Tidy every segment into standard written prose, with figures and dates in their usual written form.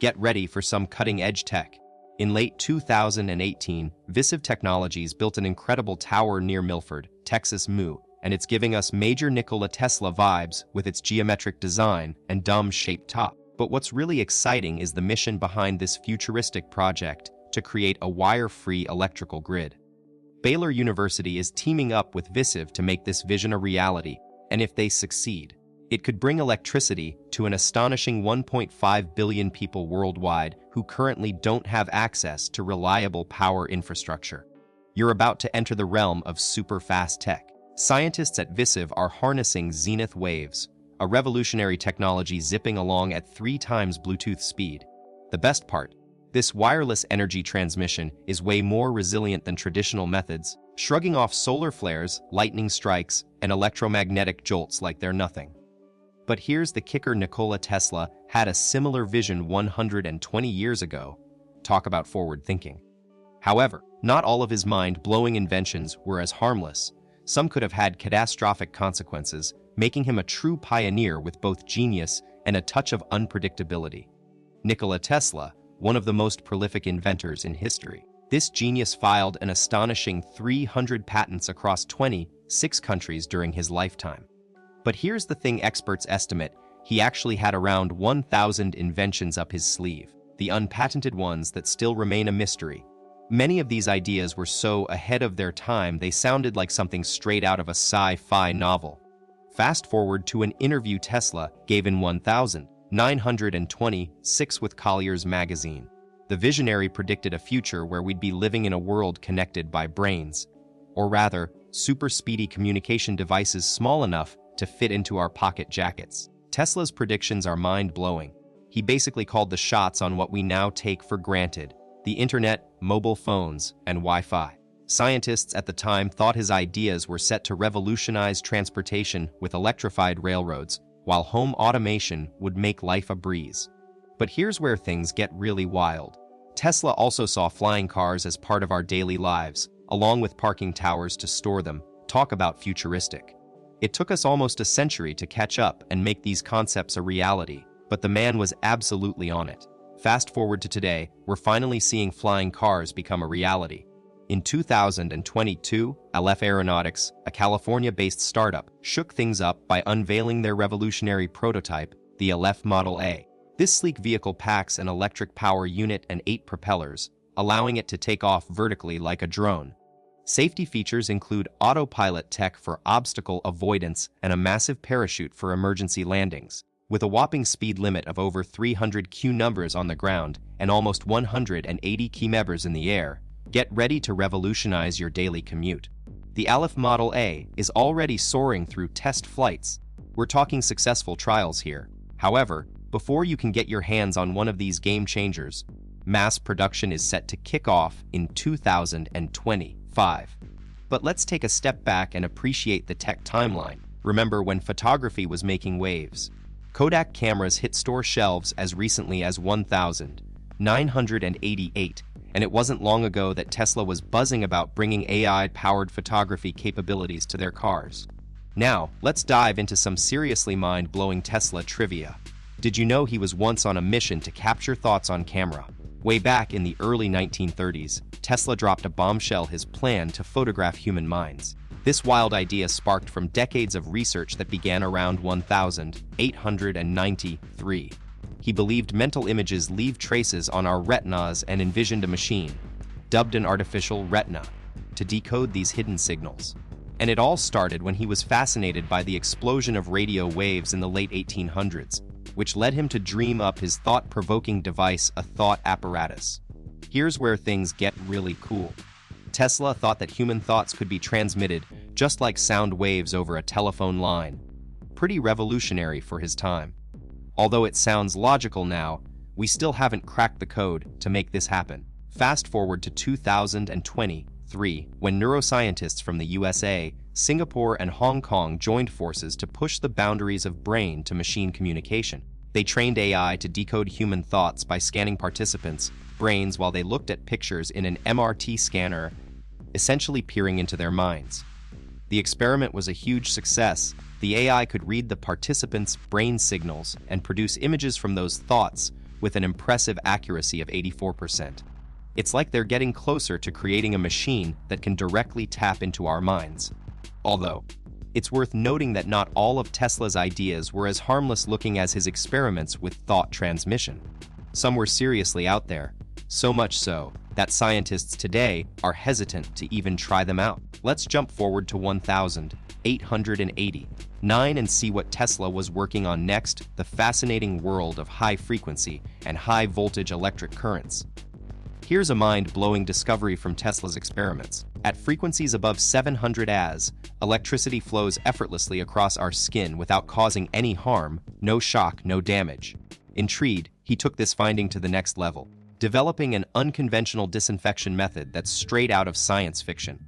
Get ready for some cutting-edge tech. In late 2018, Visive Technologies built an incredible tower near Milford, Texas, and it's giving us major Nikola Tesla vibes with its geometric design and dome-shaped top. But what's really exciting is the mission behind this futuristic project to create a wire-free electrical grid. Baylor University is teaming up with Visive to make this vision a reality, and if they succeed, it could bring electricity to an astonishing 1.5 billion people worldwide who currently don't have access to reliable power infrastructure. You're about to enter the realm of super-fast tech. Scientists at Visive are harnessing zenith waves, a revolutionary technology zipping along at 3 times Bluetooth speed. The best part, this wireless energy transmission is way more resilient than traditional methods, shrugging off solar flares, lightning strikes, and electromagnetic jolts like they're nothing. But here's the kicker: Nikola Tesla had a similar vision 120 years ago. Talk about forward thinking. However, not all of his mind-blowing inventions were as harmless. Some could have had catastrophic consequences, making him a true pioneer with both genius and a touch of unpredictability. Nikola Tesla, one of the most prolific inventors in history. This genius filed an astonishing 300 patents across 26 countries during his lifetime. But here's the thing: experts estimate he actually had around 1,000 inventions up his sleeve, the unpatented ones that still remain a mystery. Many of these ideas were so ahead of their time they sounded like something straight out of a sci-fi novel. Fast forward to an interview Tesla gave in 1926 with Collier's magazine. The visionary predicted a future where we'd be living in a world connected by brains, or rather, super-speedy communication devices small enough to fit into our pocket jackets. Tesla's predictions are mind-blowing. He basically called the shots on what we now take for granted: the internet, mobile phones, and Wi-Fi. Scientists at the time thought his ideas were set to revolutionize transportation with electrified railroads, while home automation would make life a breeze. But here's where things get really wild. Tesla also saw flying cars as part of our daily lives, along with parking towers to store them. Talk about futuristic. It took us almost a century to catch up and make these concepts a reality, but the man was absolutely on it. Fast forward to today, we're finally seeing flying cars become a reality. In 2022, Aleph Aeronautics, a California-based startup, shook things up by unveiling their revolutionary prototype, the Aleph Model A. This sleek vehicle packs an electric power unit and 8 propellers, allowing it to take off vertically like a drone. Safety features include autopilot tech for obstacle avoidance and a massive parachute for emergency landings. With a whopping speed limit of over 300 km on the ground and almost 180 km in the air, get ready to revolutionize your daily commute. The Aleph Model A is already soaring through test flights. We're talking successful trials here. However, before you can get your hands on one of these game changers, mass production is set to kick off in 2025. But let's take a step back and appreciate the tech timeline. Remember when photography was making waves? Kodak cameras hit store shelves as recently as 1988, and it wasn't long ago that Tesla was buzzing about bringing AI-powered photography capabilities to their cars. Now, let's dive into some seriously mind-blowing Tesla trivia. Did you know he was once on a mission to capture thoughts on camera? Way back in the early 1930s, Tesla dropped a bombshell: his plan to photograph human minds. This wild idea sparked from decades of research that began around 1893. He believed mental images leave traces on our retinas and envisioned a machine, dubbed an artificial retina, to decode these hidden signals. And it all started when he was fascinated by the explosion of radio waves in the late 1800s, which led him to dream up his thought-provoking device, a thought apparatus. Here's where things get really cool. Tesla thought that human thoughts could be transmitted just like sound waves over a telephone line. Pretty revolutionary for his time. Although it sounds logical now, we still haven't cracked the code to make this happen. Fast forward to 2023, when neuroscientists from the USA, Singapore, and Hong Kong joined forces to push the boundaries of brain-to-machine communication. They trained AI to decode human thoughts by scanning participants' brains while they looked at pictures in an MRT scanner, essentially peering into their minds. The experiment was a huge success. The AI could read the participants' brain signals and produce images from those thoughts, with an impressive accuracy of 84%. It's like they're getting closer to creating a machine that can directly tap into our minds. Although, it's worth noting that not all of Tesla's ideas were as harmless-looking as his experiments with thought transmission. Some were seriously out there, so much so that scientists today are hesitant to even try them out. Let's jump forward to 1889 and see what Tesla was working on next, the fascinating world of high-frequency and high-voltage electric currents. Here's a mind-blowing discovery from Tesla's experiments. At frequencies above 700 AS, electricity flows effortlessly across our skin without causing any harm, no shock, no damage. Intrigued, he took this finding to the next level, developing an unconventional disinfection method that's straight out of science fiction.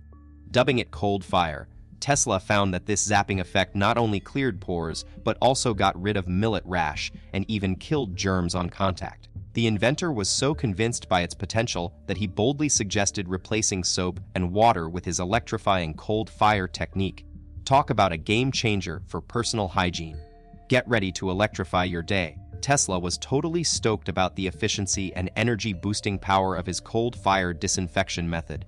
Dubbing it cold fire, Tesla found that this zapping effect not only cleared pores, but also got rid of millet rash and even killed germs on contact. The inventor was so convinced by its potential that he boldly suggested replacing soap and water with his electrifying cold fire technique. Talk about a game changer for personal hygiene. Get ready to electrify your day. Tesla was totally stoked about the efficiency and energy-boosting power of his cold fire disinfection method.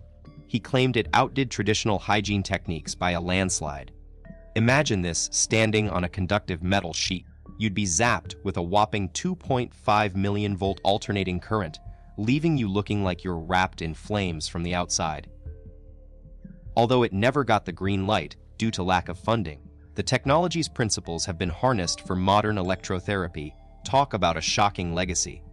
He claimed it outdid traditional hygiene techniques by a landslide. Imagine this standing on a conductive metal sheet. You'd be zapped with a whopping 2.5 million volt alternating current, leaving you looking like you're wrapped in flames from the outside. Although it never got the green light due to lack of funding, the technology's principles have been harnessed for modern electrotherapy. Talk about a shocking legacy.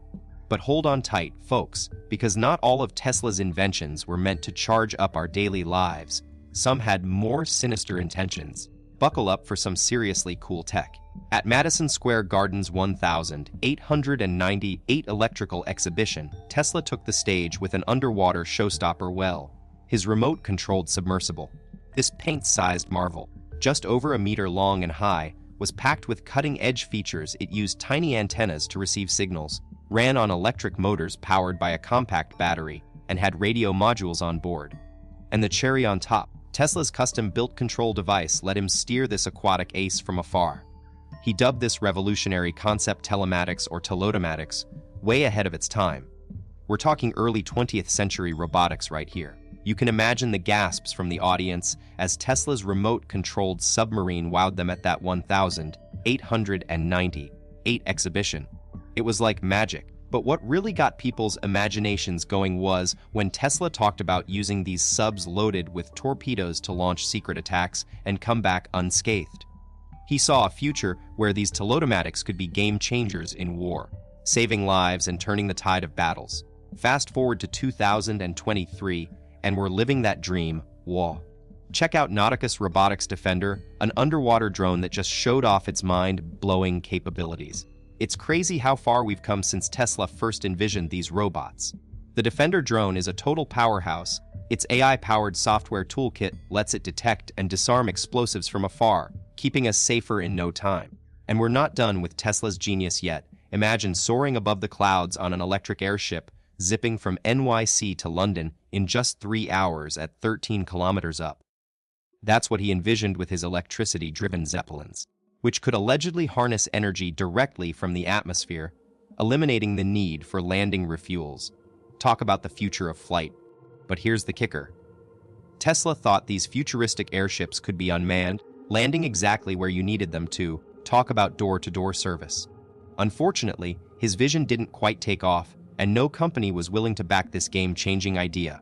But hold on tight, folks, because not all of Tesla's inventions were meant to charge up our daily lives. Some had more sinister intentions. Buckle up for some seriously cool tech. At Madison Square Garden's 1898 electrical exhibition, Tesla took the stage with an underwater showstopper well, his remote-controlled submersible. This paint-sized marvel, just over a meter long and high, was packed with cutting-edge features. It used tiny antennas to receive signals, ran on electric motors powered by a compact battery, and had radio modules on board. And the cherry on top, Tesla's custom-built control device let him steer this aquatic ace from afar. He dubbed this revolutionary concept telematics or telodomatics, way ahead of its time. We're talking early 20th century robotics right here. You can imagine the gasps from the audience as Tesla's remote-controlled submarine wowed them at that 1898 exhibition. It was like magic. But what really got people's imaginations going was when Tesla talked about using these subs loaded with torpedoes to launch secret attacks and come back unscathed. He saw a future where these telodomatics could be game changers in war, saving lives and turning the tide of battles. Fast forward to 2023, and we're living that dream. Whoa. Check out Nauticus Robotics Defender, an underwater drone that just showed off its mind-blowing capabilities. It's crazy how far we've come since Tesla first envisioned these robots. The Defender drone is a total powerhouse. Its AI-powered software toolkit lets it detect and disarm explosives from afar, keeping us safer in no time. And we're not done with Tesla's genius yet. Imagine soaring above the clouds on an electric airship, zipping from NYC to London in just 3 hours at 13 kilometers up. That's what he envisioned with his electricity-driven Zeppelins, which could allegedly harness energy directly from the atmosphere, eliminating the need for landing refuels. Talk about the future of flight. But here's the kicker. Tesla thought these futuristic airships could be unmanned, landing exactly where you needed them to. Talk about door-to-door service. Unfortunately, his vision didn't quite take off, and no company was willing to back this game-changing idea.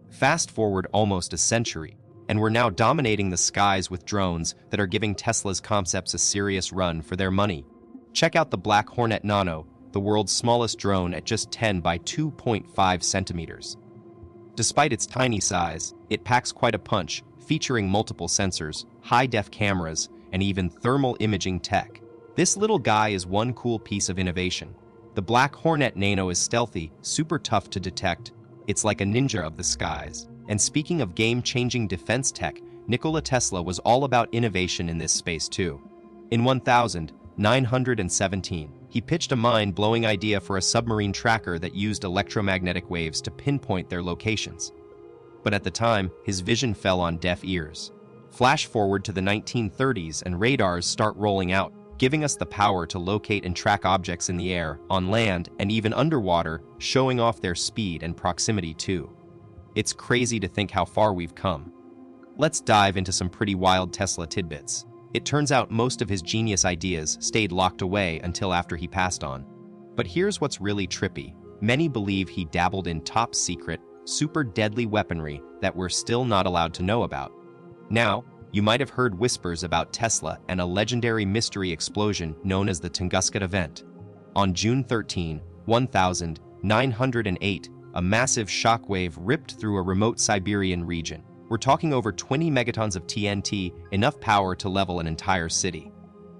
Fast forward almost a century, and we're now dominating the skies with drones that are giving Tesla's concepts a serious run for their money. Check out the Black Hornet Nano, the world's smallest drone at just 10 by 2.5 centimeters. Despite its tiny size, it packs quite a punch, featuring multiple sensors, high-def cameras, and even thermal imaging tech. This little guy is one cool piece of innovation. The Black Hornet Nano is stealthy, super tough to detect. It's like a ninja of the skies. And speaking of game-changing defense tech, Nikola Tesla was all about innovation in this space too. In 1917, he pitched a mind-blowing idea for a submarine tracker that used electromagnetic waves to pinpoint their locations. But at the time, his vision fell on deaf ears. Flash forward to the 1930s and radars start rolling out. giving us the power to locate and track objects in the air, on land, and even underwater, showing off their speed and proximity too. It's crazy to think how far we've come. Let's dive into some pretty wild Tesla tidbits. It turns out most of his genius ideas stayed locked away until after he passed on. But here's what's really trippy. Many believe he dabbled in top-secret, super deadly weaponry that we're still not allowed to know about. Now, you might have heard whispers about Tesla and a legendary mystery explosion known as the Tunguska event. On June 13, 1908, a massive shockwave ripped through a remote Siberian region. We're talking over 20 megatons of TNT, enough power to level an entire city.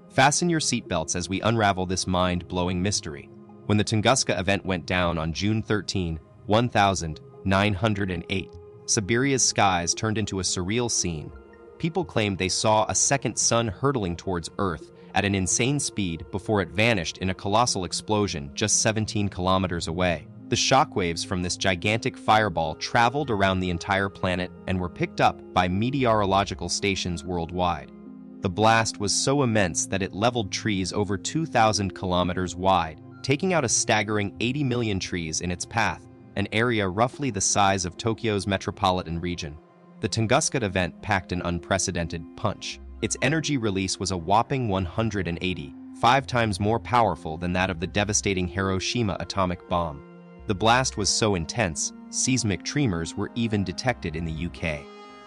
Fasten your seatbelts as we unravel this mind-blowing mystery. When the Tunguska event went down on June 13, 1908, Siberia's skies turned into a surreal scene. People claimed they saw a second sun hurtling towards Earth at an insane speed before it vanished in a colossal explosion just 17 kilometers away. The shockwaves from this gigantic fireball traveled around the entire planet and were picked up by meteorological stations worldwide. The blast was so immense that it leveled trees over 2,000 kilometers wide, taking out a staggering 80 million trees in its path, an area roughly the size of Tokyo's metropolitan region. The Tunguska event packed an unprecedented punch. Its energy release was a whopping 180, 5 times more powerful than that of the devastating Hiroshima atomic bomb. The blast was so intense, seismic tremors were even detected in the UK,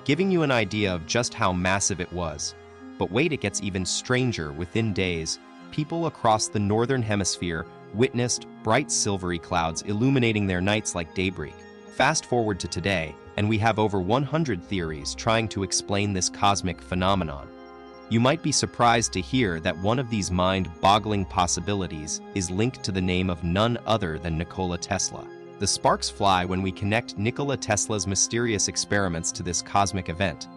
giving you an idea of just how massive it was. But wait, it gets even stranger. Within days, people across the northern hemisphere witnessed bright silvery clouds illuminating their nights like daybreak. Fast forward to today, and we have over 100 theories trying to explain this cosmic phenomenon. You might be surprised to hear that one of these mind-boggling possibilities is linked to the name of none other than Nikola Tesla. The sparks fly when we connect Nikola Tesla's mysterious experiments to this cosmic event.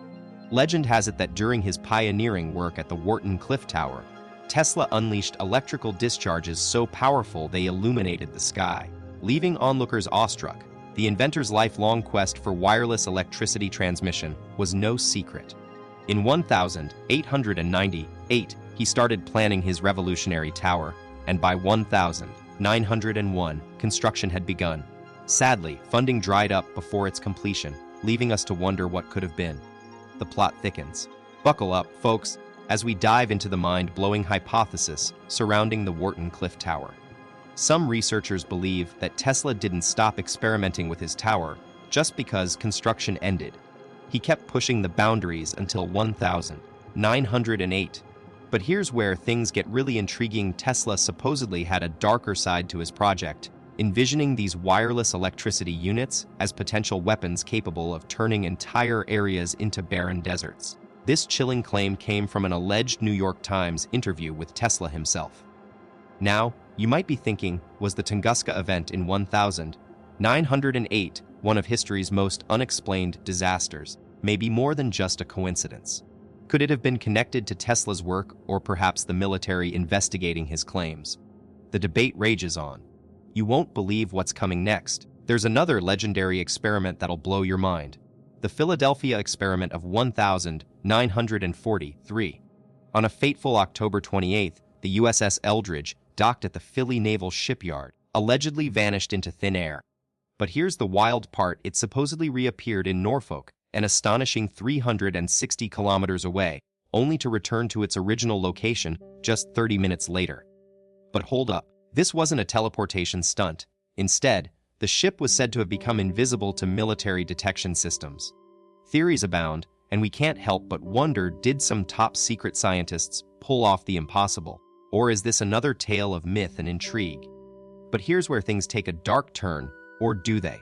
Legend has it that during his pioneering work at the Wharton Cliff Tower, Tesla unleashed electrical discharges so powerful they illuminated the sky, leaving onlookers awestruck. The inventor's lifelong quest for wireless electricity transmission was no secret. In 1898, he started planning his revolutionary tower, and by 1901, construction had begun. Sadly, funding dried up before its completion, leaving us to wonder what could have been. The plot thickens. Buckle up, folks, as we dive into the mind-blowing hypothesis surrounding the Wharton Cliff Tower. Some researchers believe that Tesla didn't stop experimenting with his tower just because construction ended. He kept pushing the boundaries until 1908. But here's where things get really intriguing. Tesla supposedly had a darker side to his project, envisioning these wireless electricity units as potential weapons capable of turning entire areas into barren deserts. This chilling claim came from an alleged New York Times interview with Tesla himself. Now, you might be thinking, was the Tunguska event in 1908 one of history's most unexplained disasters, maybe more than just a coincidence? Could it have been connected to Tesla's work or perhaps the military investigating his claims? The debate rages on. You won't believe what's coming next. There's another legendary experiment that'll blow your mind. The Philadelphia experiment of 1943. On a fateful October 28th, the USS Eldridge docked at the Philly Naval Shipyard, allegedly vanished into thin air. But here's the wild part: it supposedly reappeared in Norfolk, an astonishing 360 kilometers away, only to return to its original location just 30 minutes later. But hold up, this wasn't a teleportation stunt. Instead, the ship was said to have become invisible to military detection systems. Theories abound, and we can't help but wonder, did some top-secret scientists pull off the impossible? Or is this another tale of myth and intrigue? But here's where things take a dark turn, or do they?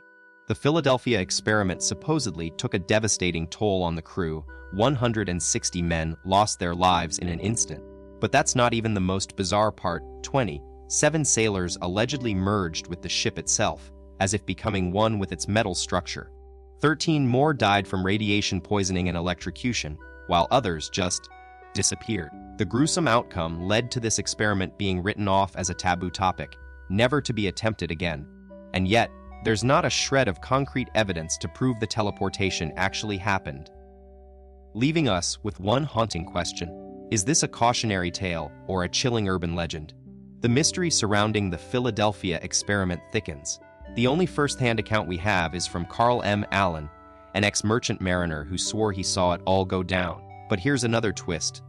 The Philadelphia experiment supposedly took a devastating toll on the crew. 160 men lost their lives in an instant. But that's not even the most bizarre part. 27 sailors allegedly merged with the ship itself, as if becoming one with its metal structure. 13 more died from radiation poisoning and electrocution, while others just disappeared. The gruesome outcome led to this experiment being written off as a taboo topic, never to be attempted again. And yet, there's not a shred of concrete evidence to prove the teleportation actually happened. Leaving us with one haunting question: Is this a cautionary tale or a chilling urban legend? The mystery surrounding the Philadelphia experiment thickens. The only first-hand account we have is from Carl M. Allen, an ex-merchant mariner who swore he saw it all go down. But here's another twist.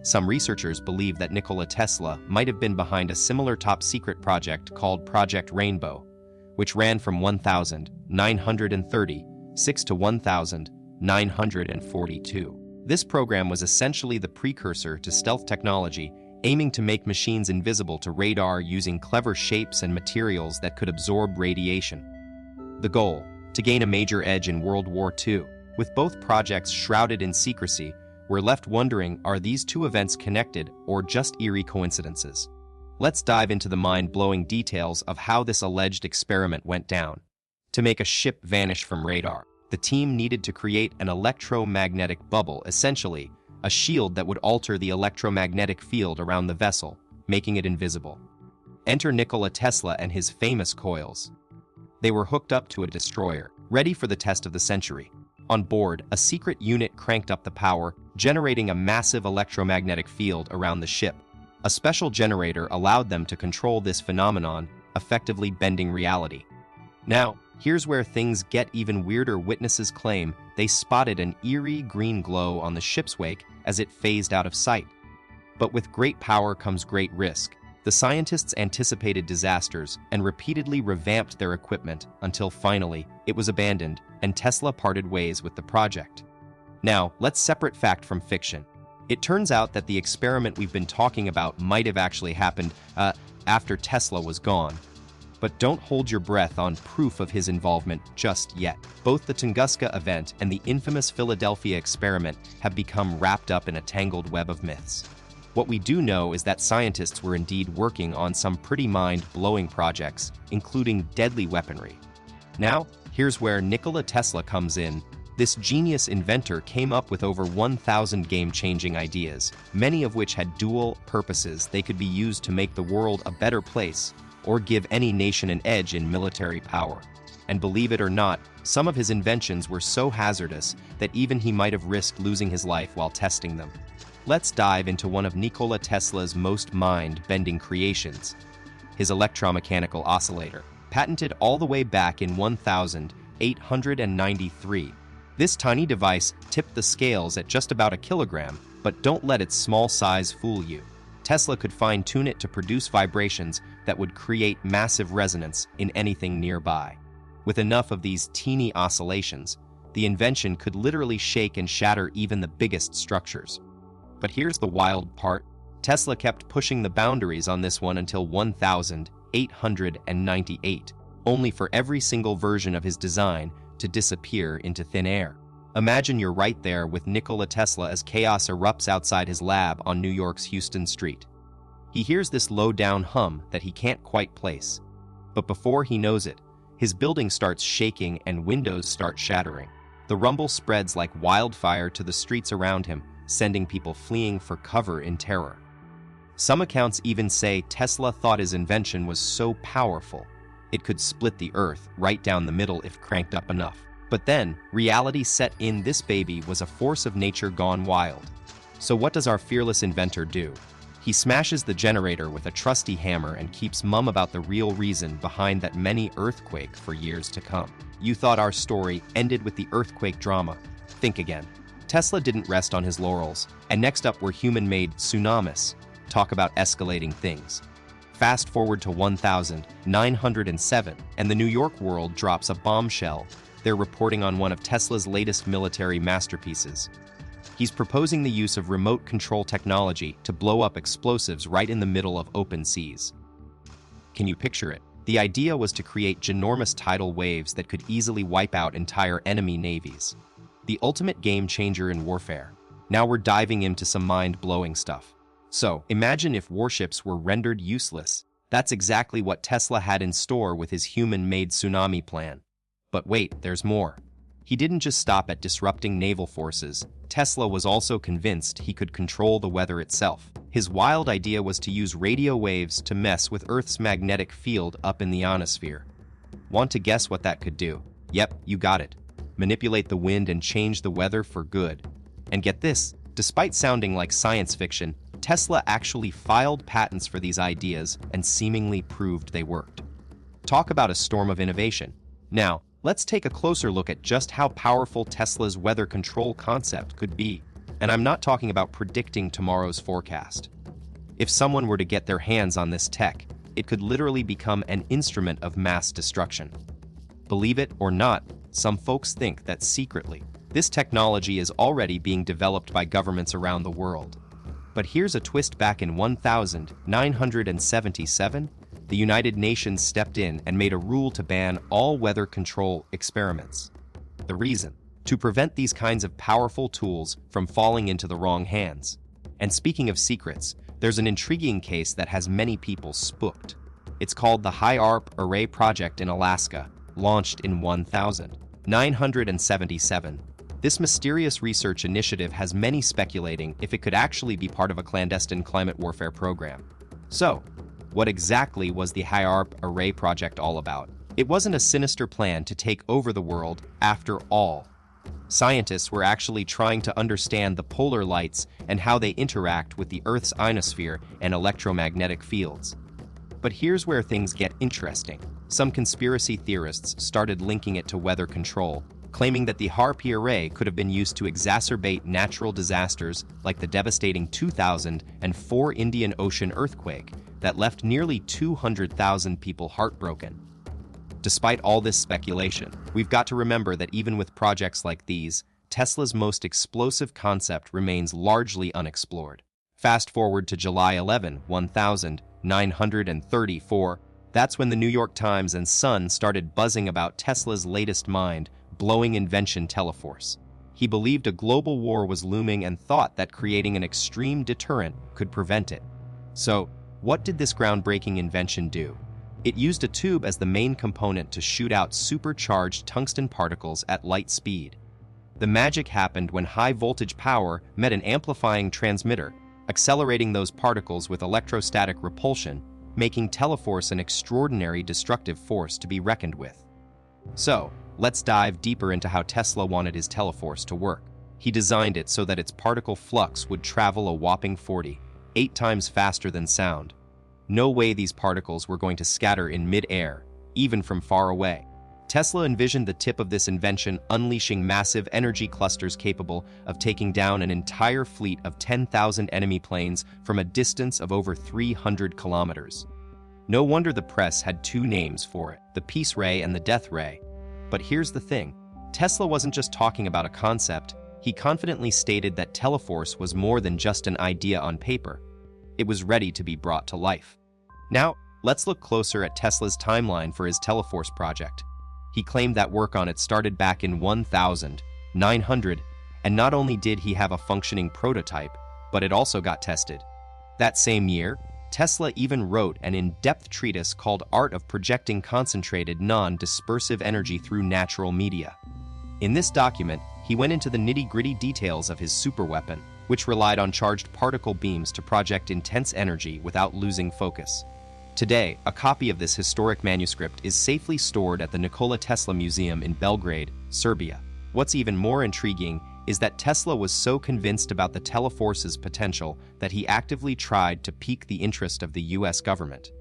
Some researchers believe that Nikola Tesla might have been behind a similar top-secret project called Project Rainbow, which ran from 1936 to 1942. This program was essentially the precursor to stealth technology, aiming to make machines invisible to radar using clever shapes and materials that could absorb radiation. The goal: to gain a major edge in World War II. With both projects shrouded in secrecy, we're left wondering, are these two events connected or just eerie coincidences? Let's dive into the mind-blowing details of how this alleged experiment went down. To make a ship vanish from radar, the team needed to create an electromagnetic bubble, essentially a shield that would alter the electromagnetic field around the vessel, making it invisible. Enter Nikola Tesla and his famous coils. They were hooked up to a destroyer, ready for the test of the century. On board, a secret unit cranked up the power, generating a massive electromagnetic field around the ship. A special generator allowed them to control this phenomenon, effectively bending reality. Now, here's where things get even weirder. Witnesses claim they spotted an eerie green glow on the ship's wake as it phased out of sight. But with great power comes great risk. The scientists anticipated disasters and repeatedly revamped their equipment until finally it was abandoned and Tesla parted ways with the project. Now, let's separate fact from fiction. It turns out that the experiment we've been talking about might have actually happened after Tesla was gone. But don't hold your breath on proof of his involvement just yet. Both the Tunguska event and the infamous Philadelphia experiment have become wrapped up in a tangled web of myths. What we do know is that scientists were indeed working on some pretty mind-blowing projects, including deadly weaponry. Now, here's where Nikola Tesla comes in. This genius inventor came up with over 1,000 game-changing ideas, many of which had dual purposes. They could be used to make the world a better place or give any nation an edge in military power. And believe it or not, some of his inventions were so hazardous that even he might have risked losing his life while testing them. Let's dive into one of Nikola Tesla's most mind-bending creations, his electromechanical oscillator, patented all the way back in 1893. This tiny device tipped the scales at just about a kilogram, but don't let its small size fool you. Tesla could fine-tune it to produce vibrations that would create massive resonance in anything nearby. With enough of these teeny oscillations, the invention could literally shake and shatter even the biggest structures. But here's the wild part. Tesla kept pushing the boundaries on this one until 1898, only for every single version of his design to disappear into thin air. Imagine you're right there with Nikola Tesla as chaos erupts outside his lab on New York's Houston Street. He hears this low-down hum that he can't quite place. But before he knows it, his building starts shaking and windows start shattering. The rumble spreads like wildfire to the streets around him, sending people fleeing for cover in terror. Some accounts even say Tesla thought his invention was so powerful, it could split the earth right down the middle if cranked up enough. But then, reality set in. This baby was a force of nature gone wild. So what does our fearless inventor do? He smashes the generator with a trusty hammer and keeps mum about the real reason behind that many earthquake for years to come. You thought our story ended with the earthquake drama. Think again. Tesla didn't rest on his laurels, and next up were human-made tsunamis. Talk about escalating things. Fast forward to 1907, and the New York World drops a bombshell. They're reporting on one of Tesla's latest military masterpieces. He's proposing the use of remote control technology to blow up explosives right in the middle of open seas. Can you picture it? The idea was to create ginormous tidal waves that could easily wipe out entire enemy navies. The ultimate game changer in warfare. Now we're diving into some mind-blowing stuff. So, imagine if warships were rendered useless. That's exactly what Tesla had in store with his human-made tsunami plan. But wait, there's more. He didn't just stop at disrupting naval forces. Tesla was also convinced he could control the weather itself. His wild idea was to use radio waves to mess with Earth's magnetic field up in the ionosphere. Want to guess what that could do? Yep, you got it. Manipulate the wind and change the weather for good. And get this, Despite sounding like science fiction, Tesla actually filed patents for these ideas and seemingly proved they worked. Talk about a storm of innovation. Now, let's take a closer look at just how powerful Tesla's weather control concept could be. And I'm not talking about predicting tomorrow's forecast. If someone were to get their hands on this tech, it could literally become an instrument of mass destruction. Believe it or not, some folks think that secretly, this technology is already being developed by governments around the world. But here's a twist: back in 1977, the United Nations stepped in and made a rule to ban all weather control experiments. The reason? To prevent these kinds of powerful tools from falling into the wrong hands. And speaking of secrets, there's an intriguing case that has many people spooked. It's called the High Arp Array Project in Alaska, launched in 1977. This mysterious research initiative has many speculating if it could actually be part of a clandestine climate warfare program. So, what exactly was the High Arp Array Project all about? It wasn't a sinister plan to take over the world after all. Scientists were actually trying to understand the polar lights and how they interact with the Earth's ionosphere and electromagnetic fields. But here's where things get interesting. Some conspiracy theorists started linking it to weather control, claiming that the HARP array could have been used to exacerbate natural disasters like the devastating 2004 Indian Ocean earthquake that left nearly 200,000 people heartbroken. Despite all this speculation, we've got to remember that even with projects like these, Tesla's most explosive concept remains largely unexplored. Fast forward to July 11, 1934, that's when the New York Times and Sun started buzzing about Tesla's latest mind-blowing invention, Teleforce. He believed a global war was looming and thought that creating an extreme deterrent could prevent it. So, what did this groundbreaking invention do? It used a tube as the main component to shoot out supercharged tungsten particles at light speed. The magic happened when high-voltage power met an amplifying transmitter, accelerating those particles with electrostatic repulsion, making Teleforce an extraordinary destructive force to be reckoned with. So, let's dive deeper into how Tesla wanted his Teleforce to work. He designed it so that its particle flux would travel a whopping 48 times faster than sound. No way these particles were going to scatter in mid-air, even from far away. Tesla envisioned the tip of this invention unleashing massive energy clusters capable of taking down an entire fleet of 10,000 enemy planes from a distance of over 300 kilometers. No wonder the press had two names for it, the Peace Ray and the Death Ray. But here's the thing, Tesla wasn't just talking about a concept, he confidently stated that Teleforce was more than just an idea on paper. It was ready to be brought to life. Now, let's look closer at Tesla's timeline for his Teleforce project. He claimed that work on it started back in 1900, and not only did he have a functioning prototype, but it also got tested. That same year, Tesla even wrote an in-depth treatise called Art of Projecting Concentrated Non-Dispersive Energy Through Natural Media. In this document, he went into the nitty-gritty details of his superweapon, which relied on charged particle beams to project intense energy without losing focus. Today, a copy of this historic manuscript is safely stored at the Nikola Tesla Museum in Belgrade, Serbia. What's even more intriguing is that Tesla was so convinced about the Teleforce's potential that he actively tried to pique the interest of the US government.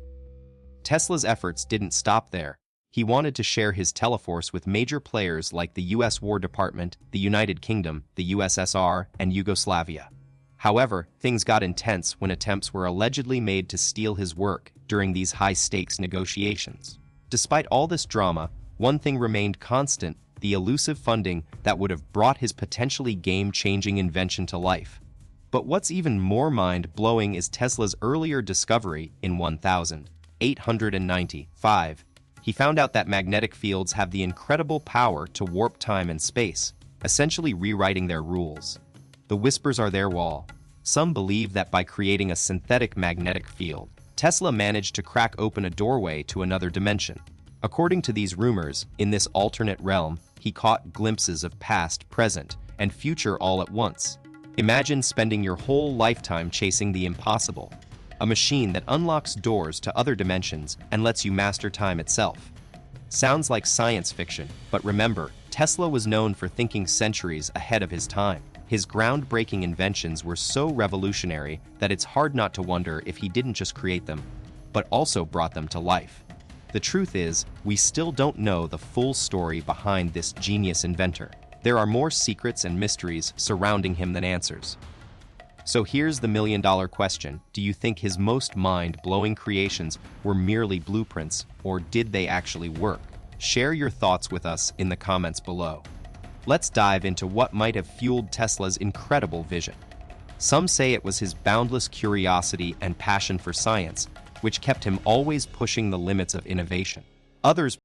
Tesla's efforts didn't stop there. He wanted to share his Teleforce with major players like the US War Department, the United Kingdom, the USSR, and Yugoslavia. However, things got intense when attempts were allegedly made to steal his work during these high-stakes negotiations. Despite all this drama, one thing remained constant: the elusive funding that would have brought his potentially game-changing invention to life. But what's even more mind-blowing is Tesla's earlier discovery in 1895. He found out that magnetic fields have the incredible power to warp time and space, essentially rewriting their rules. The whispers are their wall. Some believe that by creating a synthetic magnetic field, Tesla managed to crack open a doorway to another dimension. According to these rumors, in this alternate realm, he caught glimpses of past, present, and future all at once. Imagine spending your whole lifetime chasing the impossible. A machine that unlocks doors to other dimensions and lets you master time itself. Sounds like science fiction, but remember, Tesla was known for thinking centuries ahead of his time. His groundbreaking inventions were so revolutionary that it's hard not to wonder if he didn't just create them, but also brought them to life. The truth is, we still don't know the full story behind this genius inventor. There are more secrets and mysteries surrounding him than answers. So here's the million-dollar question. Do you think his most mind-blowing creations were merely blueprints, or did they actually work? Share your thoughts with us in the comments below. Let's dive into what might have fueled Tesla's incredible vision. Some say it was his boundless curiosity and passion for science, which kept him always pushing the limits of innovation. Others